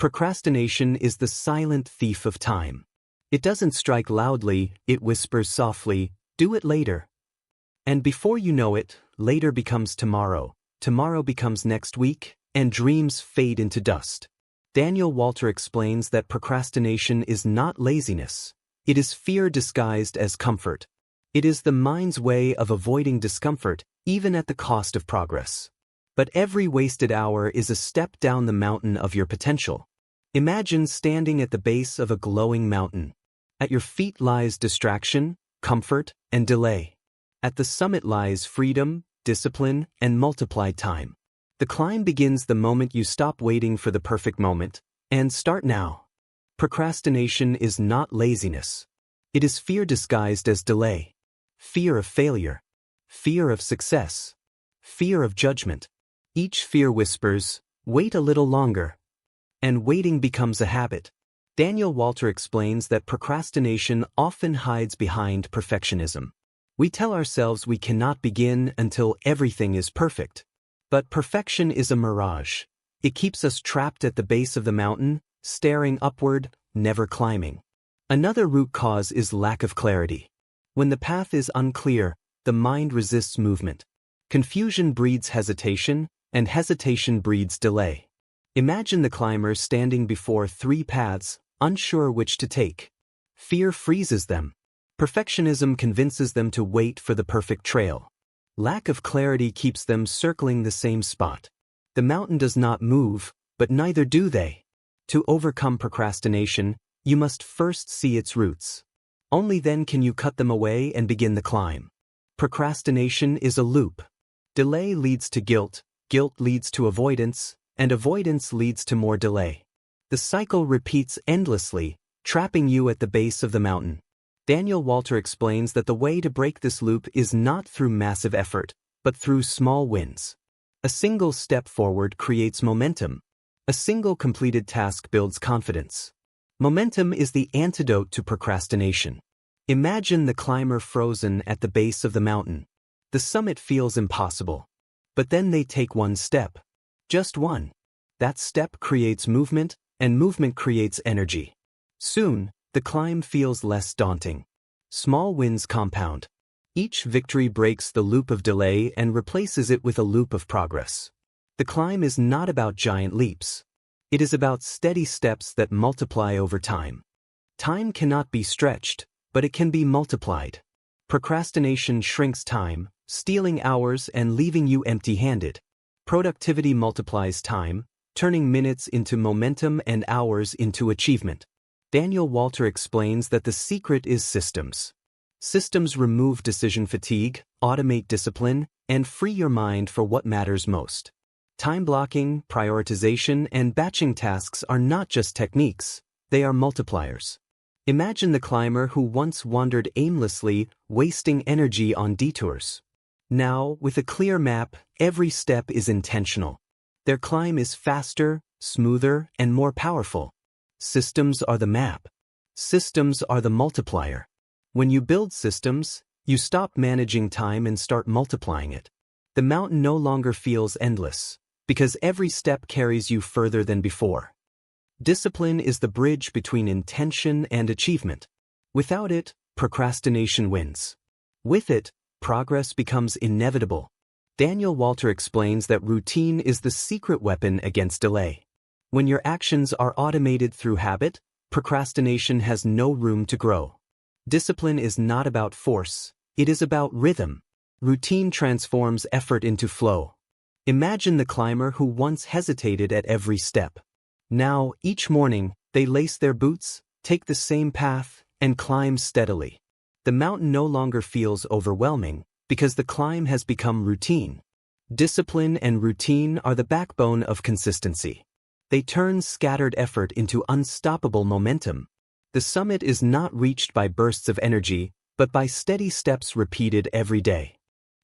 Procrastination is the silent thief of time. It doesn't strike loudly, it whispers softly, "Do it later." And before you know it, later becomes tomorrow, tomorrow becomes next week, and dreams fade into dust. Daniel Walter explains that procrastination is not laziness. It is fear disguised as comfort. It is the mind's way of avoiding discomfort, even at the cost of progress. But every wasted hour is a step down the mountain of your potential. Imagine standing at the base of a glowing mountain. At your feet lies distraction, comfort, and delay. At the summit lies freedom, discipline, and multiplied time. The climb begins the moment you stop waiting for the perfect moment, and start now. Procrastination is not laziness. It is fear disguised as delay. Fear of failure. Fear of success. Fear of judgment. Each fear whispers, "Wait a little longer." And waiting becomes a habit. Daniel Walter explains that procrastination often hides behind perfectionism. We tell ourselves we cannot begin until everything is perfect. But perfection is a mirage. It keeps us trapped at the base of the mountain, staring upward, never climbing. Another root cause is lack of clarity. When the path is unclear, the mind resists movement. Confusion breeds hesitation, and hesitation breeds delay. Imagine the climber standing before 3 paths, unsure which to take. Fear freezes them. Perfectionism convinces them to wait for the perfect trail. Lack of clarity keeps them circling the same spot. The mountain does not move, but neither do they. To overcome procrastination, you must first see its roots. Only then can you cut them away and begin the climb. Procrastination is a loop. Delay leads to guilt, guilt leads to avoidance, and avoidance leads to more delay. The cycle repeats endlessly, trapping you at the base of the mountain. Daniel Walter explains that the way to break this loop is not through massive effort, but through small wins. A single step forward creates momentum. A single completed task builds confidence. Momentum is the antidote to procrastination. Imagine the climber frozen at the base of the mountain. The summit feels impossible. But then they take one step. Just one. That step creates movement, and movement creates energy. Soon, the climb feels less daunting. Small wins compound. Each victory breaks the loop of delay and replaces it with a loop of progress. The climb is not about giant leaps. It is about steady steps that multiply over time. Time cannot be stretched, but it can be multiplied. Procrastination shrinks time, stealing hours and leaving you empty-handed. Productivity multiplies time, turning minutes into momentum and hours into achievement. Daniel Walter explains that the secret is systems. Systems remove decision fatigue, automate discipline, and free your mind for what matters most. Time blocking, prioritization, and batching tasks are not just techniques, they are multipliers. Imagine the climber who once wandered aimlessly, wasting energy on detours. Now, with a clear map, every step is intentional. Their climb is faster, smoother, and more powerful. Systems are the map. Systems are the multiplier. When you build systems, you stop managing time and start multiplying it. The mountain no longer feels endless, because every step carries you further than before. Discipline is the bridge between intention and achievement. Without it, procrastination wins. With it, progress becomes inevitable. Daniel Walter explains that routine is the secret weapon against delay. When your actions are automated through habit, procrastination has no room to grow. Discipline is not about force, it is about rhythm. Routine transforms effort into flow. Imagine the climber who once hesitated at every step. Now, each morning, they lace their boots, take the same path, and climb steadily. The mountain no longer feels overwhelming, because the climb has become routine. Discipline and routine are the backbone of consistency. They turn scattered effort into unstoppable momentum. The summit is not reached by bursts of energy, but by steady steps repeated every day.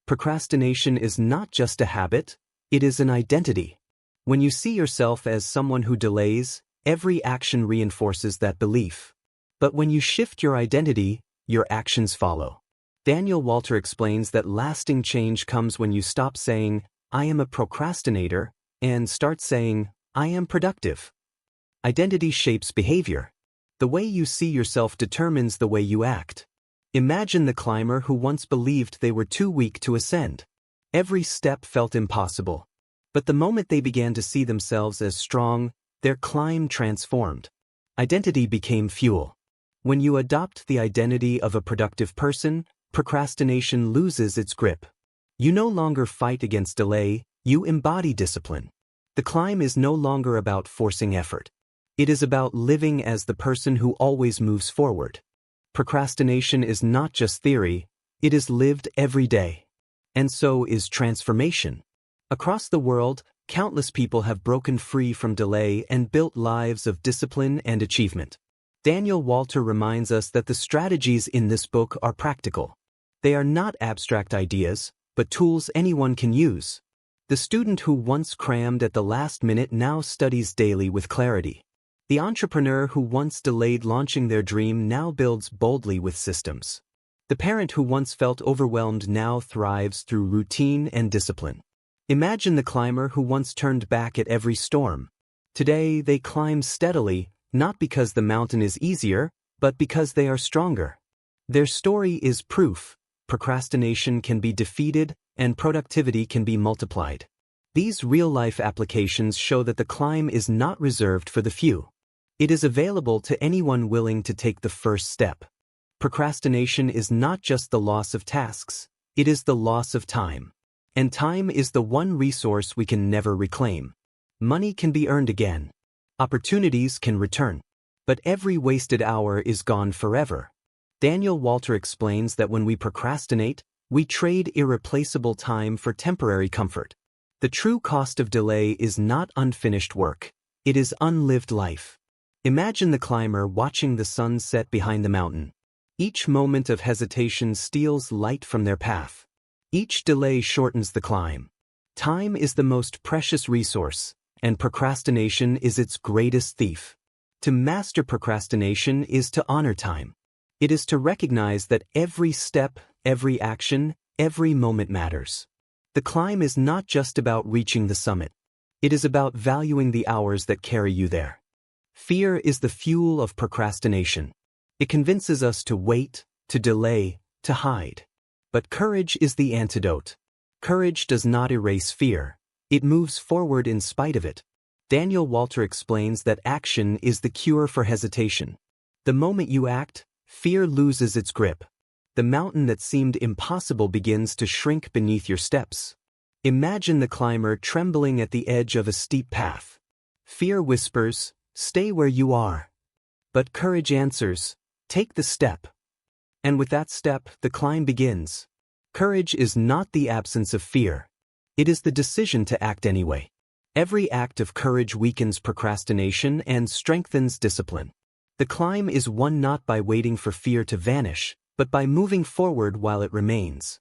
Procrastination is not just a habit, it is an identity. When you see yourself as someone who delays, every action reinforces that belief. But when you shift your identity, your actions follow. Daniel Walter explains that lasting change comes when you stop saying, "I am a procrastinator," and start saying, "I am productive." Identity shapes behavior. The way you see yourself determines the way you act. Imagine the climber who once believed they were too weak to ascend. Every step felt impossible. But the moment they began to see themselves as strong, their climb transformed. Identity became fuel. When you adopt the identity of a productive person, procrastination loses its grip. You no longer fight against delay, you embody discipline. The climb is no longer about forcing effort. It is about living as the person who always moves forward. Procrastination is not just theory, it is lived every day. And so is transformation. Across the world, countless people have broken free from delay and built lives of discipline and achievement. Daniel Walter reminds us that the strategies in this book are practical. They are not abstract ideas, but tools anyone can use. The student who once crammed at the last minute now studies daily with clarity. The entrepreneur who once delayed launching their dream now builds boldly with systems. The parent who once felt overwhelmed now thrives through routine and discipline. Imagine the climber who once turned back at every storm. Today they climb steadily, not because the mountain is easier, but because they are stronger. Their story is proof. Procrastination can be defeated, and productivity can be multiplied. These real-life applications show that the climb is not reserved for the few. It is available to anyone willing to take the first step. Procrastination is not just the loss of tasks, it is the loss of time. And time is the one resource we can never reclaim. Money can be earned again. Opportunities can return. But every wasted hour is gone forever. Daniel Walter explains that when we procrastinate, we trade irreplaceable time for temporary comfort. The true cost of delay is not unfinished work, it is unlived life. Imagine the climber watching the sun set behind the mountain. Each moment of hesitation steals light from their path. Each delay shortens the climb. Time is the most precious resource, and procrastination is its greatest thief. To master procrastination is to honor time. It is to recognize that every step, every action, every moment matters. The climb is not just about reaching the summit. It is about valuing the hours that carry you there. Fear is the fuel of procrastination. It convinces us to wait, to delay, to hide. But courage is the antidote. Courage does not erase fear. It moves forward in spite of it. Daniel Walter explains that action is the cure for hesitation. The moment you act, fear loses its grip. The mountain that seemed impossible begins to shrink beneath your steps. Imagine the climber trembling at the edge of a steep path. Fear whispers, "Stay where you are." But courage answers, "Take the step." And with that step, the climb begins. Courage is not the absence of fear. It is the decision to act anyway. Every act of courage weakens procrastination and strengthens discipline. The climb is won not by waiting for fear to vanish, but by moving forward while it remains.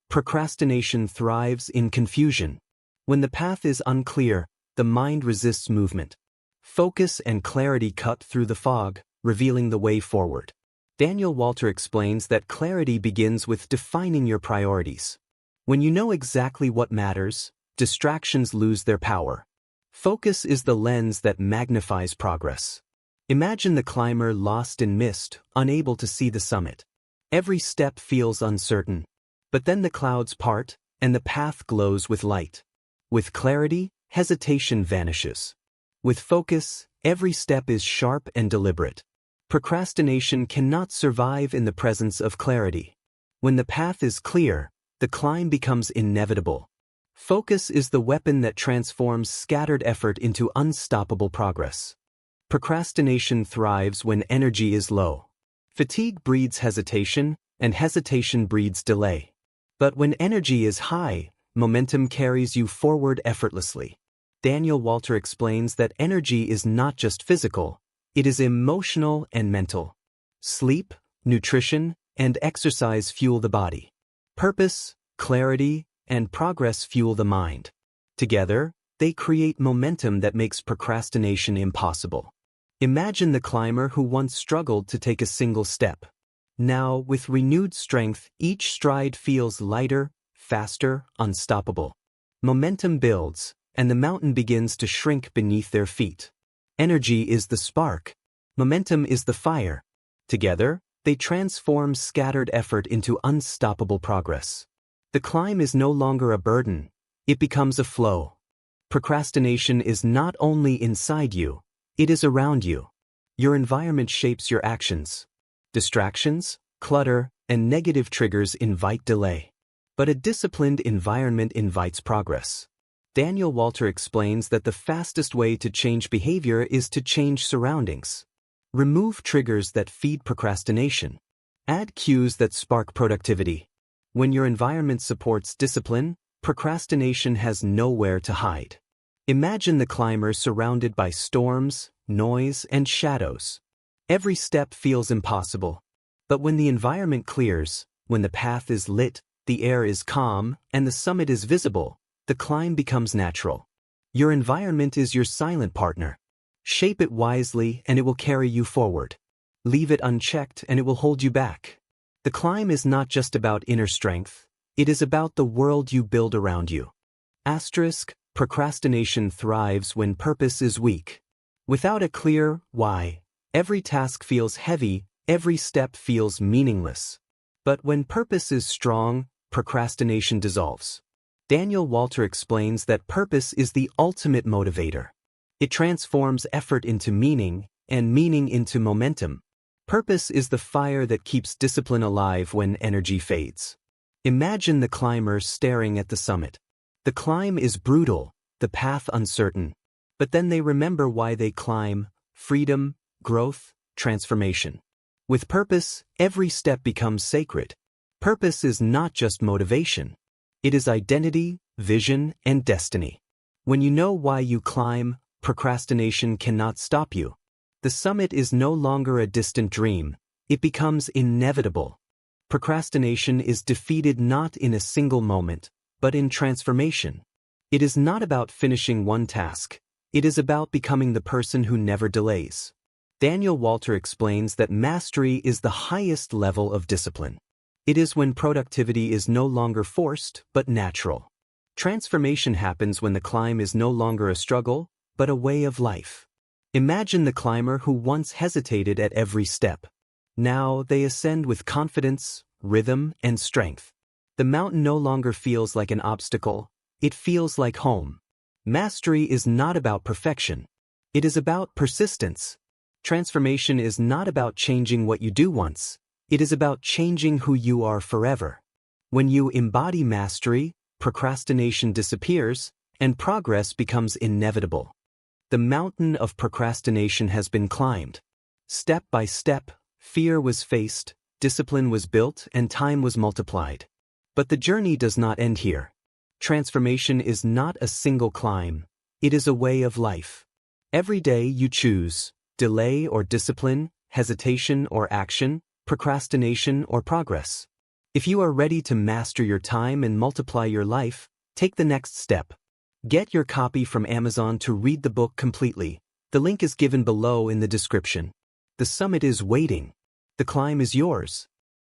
Procrastination thrives in confusion. When the path is unclear, the mind resists movement. Focus and clarity cut through the fog, revealing the way forward. Daniel Walter explains that clarity begins with defining your priorities. When you know exactly what matters, distractions lose their power. Focus is the lens that magnifies progress. Imagine the climber lost in mist, unable to see the summit. Every step feels uncertain. But then the clouds part, and the path glows with light. With clarity, hesitation vanishes. With focus, every step is sharp and deliberate. Procrastination cannot survive in the presence of clarity. When the path is clear, the climb becomes inevitable. Focus is the weapon that transforms scattered effort into unstoppable progress. Procrastination thrives when energy is low. Fatigue breeds hesitation, and hesitation breeds delay. But when energy is high, momentum carries you forward effortlessly. Daniel Walter explains that energy is not just physical, it is emotional and mental. Sleep, nutrition, and exercise fuel the body. Purpose, clarity, and progress fuel the mind. Together, they create momentum that makes procrastination impossible. Imagine the climber who once struggled to take a single step. Now, with renewed strength, each stride feels lighter, faster, unstoppable. Momentum builds, and the mountain begins to shrink beneath their feet. Energy is the spark. Momentum is the fire. Together, they transform scattered effort into unstoppable progress. The climb is no longer a burden. It becomes a flow. Procrastination is not only inside you, it is around you. Your environment shapes your actions. Distractions, clutter, and negative triggers invite delay. But a disciplined environment invites progress. Daniel Walter explains that the fastest way to change behavior is to change surroundings. Remove triggers that feed procrastination. Add cues that spark productivity. When your environment supports discipline, procrastination has nowhere to hide. Imagine the climber surrounded by storms, noise, and shadows. Every step feels impossible. But when the environment clears, when the path is lit, the air is calm, and the summit is visible, the climb becomes natural. Your environment is your silent partner. Shape it wisely and it will carry you forward. Leave it unchecked and it will hold you back. The climb is not just about inner strength, it is about the world you build around you. Procrastination thrives when purpose is weak. Without a clear why, every task feels heavy, every step feels meaningless. But when purpose is strong, procrastination dissolves. Daniel Walter explains that purpose is the ultimate motivator. It transforms effort into meaning, and meaning into momentum. Purpose is the fire that keeps discipline alive when energy fades. Imagine the climber staring at the summit. The climb is brutal, the path uncertain. But then they remember why they climb: freedom, growth, transformation. With purpose, every step becomes sacred. Purpose is not just motivation. It is identity, vision, and destiny. When you know why you climb, procrastination cannot stop you. The summit is no longer a distant dream, it becomes inevitable. Procrastination is defeated not in a single moment, but in transformation. It is not about finishing one task, it is about becoming the person who never delays. Daniel Walter explains that mastery is the highest level of discipline. It is when productivity is no longer forced, but natural. Transformation happens when the climb is no longer a struggle, but a way of life. Imagine the climber who once hesitated at every step. Now they ascend with confidence, rhythm, and strength. The mountain no longer feels like an obstacle, it feels like home. Mastery is not about perfection. It is about persistence. Transformation is not about changing what you do once. It is about changing who you are forever. When you embody mastery, procrastination disappears, and progress becomes inevitable. The mountain of procrastination has been climbed. Step by step, fear was faced, discipline was built, and time was multiplied. But the journey does not end here. Transformation is not a single climb, it is a way of life. Every day you choose delay or discipline, hesitation or action, procrastination or progress. If you are ready to master your time and multiply your life, take the next step. Get your copy from Amazon to read the book completely. The link is given below in the description. The summit is waiting. The climb is yours.